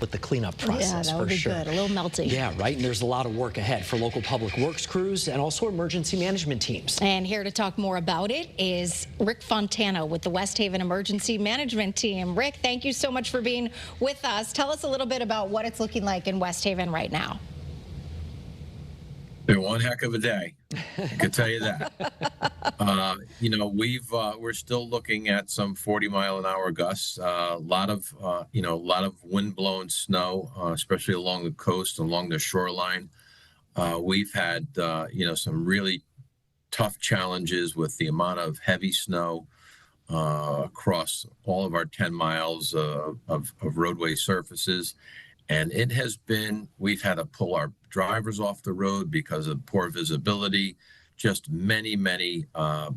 with the cleanup process. Yeah, that for would be sure. good. A little melty. Yeah, right. And there's a lot of work ahead for local public works crews and also emergency management teams. And here to talk more about it is Rick Fontana with the West Haven Emergency Management Team. Rick, thank you so much for being with us. Tell us a little bit about what it's looking like in West Haven right now. Been one heck of a day, I can tell you that. We're still looking at some 40-mile-an-hour gusts. A lot of wind-blown snow, especially along the coast, along the shoreline. We've had some really tough challenges with the amount of heavy snow across all of our 10 miles of roadway surfaces. And it has been, we've had to pull our drivers off the road because of poor visibility, just many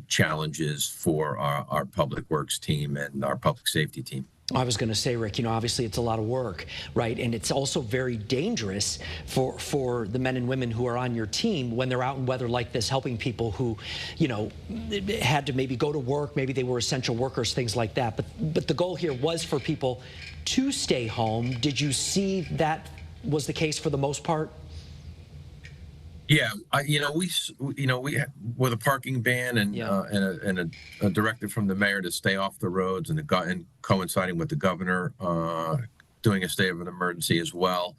challenges for our public works team and our public safety team. I was going to say, Rick, obviously it's a lot of work, right? And it's also very dangerous for the men and women who are on your team when they're out in weather like this, helping people who, had to maybe go to work, maybe they were essential workers, things like that. But the goal here was for people to stay home. Did you see that was the case for the most part? Yeah, we with a parking ban and a directive from the mayor to stay off the roads and coinciding with the governor doing a state of an emergency as well.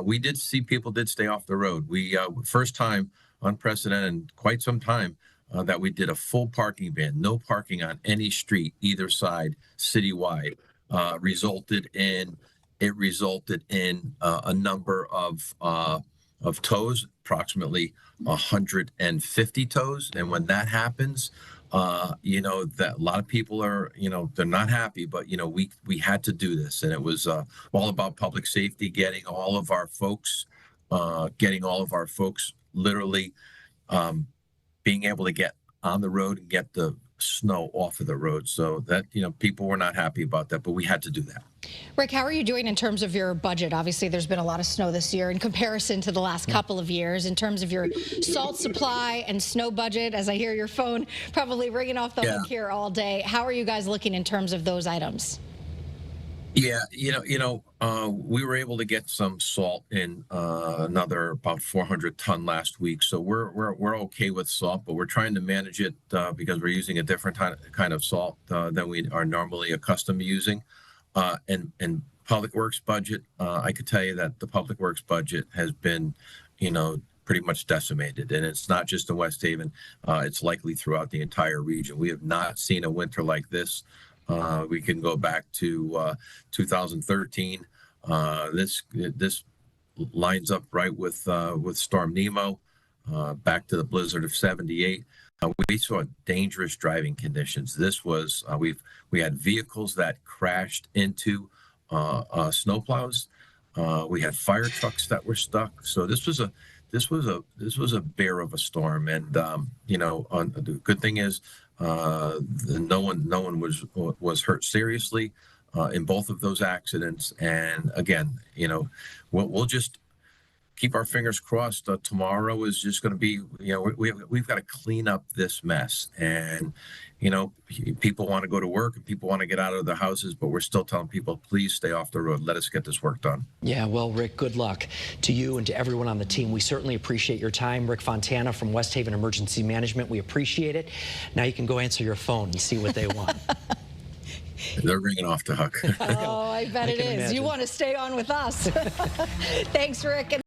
We did see people did stay off the road. We first time unprecedented in quite some time that we did a full parking ban, no parking on any street either side citywide. Resulted in a number of tows, approximately 150 tows. And when that happens, that a lot of people are, they're not happy, but, we had to do this. And it was all about public safety, getting all of our folks literally being able to get on the road and get the snow off of the road. So that, people were not happy about that, but we had to do that. Rick, how are you doing in terms of your budget? Obviously, there's been a lot of snow this year in comparison to the last couple of years. In terms of your salt supply and snow budget, as I hear your phone probably ringing off the hook here all day, how are you guys looking in terms of those items? Yeah, we were able to get some salt in another about 400 ton last week, so we're okay with salt, but we're trying to manage it because we're using a different kind of salt than we are normally accustomed to using. And public works budget, I could tell you that the public works budget has been, pretty much decimated, and it's not just in West Haven; it's likely throughout the entire region. We have not seen a winter like this. We can go back to 2013. This lines up right with Storm Nemo, back to the blizzard of '78. We saw dangerous driving conditions. This was we had vehicles that crashed into snowplows. We had fire trucks that were stuck. So this was a bear of a storm. And the good thing is no one was hurt seriously in both of those accidents. And again, we'll just keep our fingers crossed. Tomorrow is just going to be, we've got to clean up this mess. And, people want to go to work and people want to get out of their houses, but we're still telling people, please stay off the road. Let us get this work done. Yeah, well, Rick, good luck to you and to everyone on the team. We certainly appreciate your time. Rick Fontana from West Haven Emergency Management. We appreciate it. Now you can go answer your phone and see what they want. They're ringing off the hook. Oh, I bet it is. Imagine. You want to stay on with us. Thanks, Rick.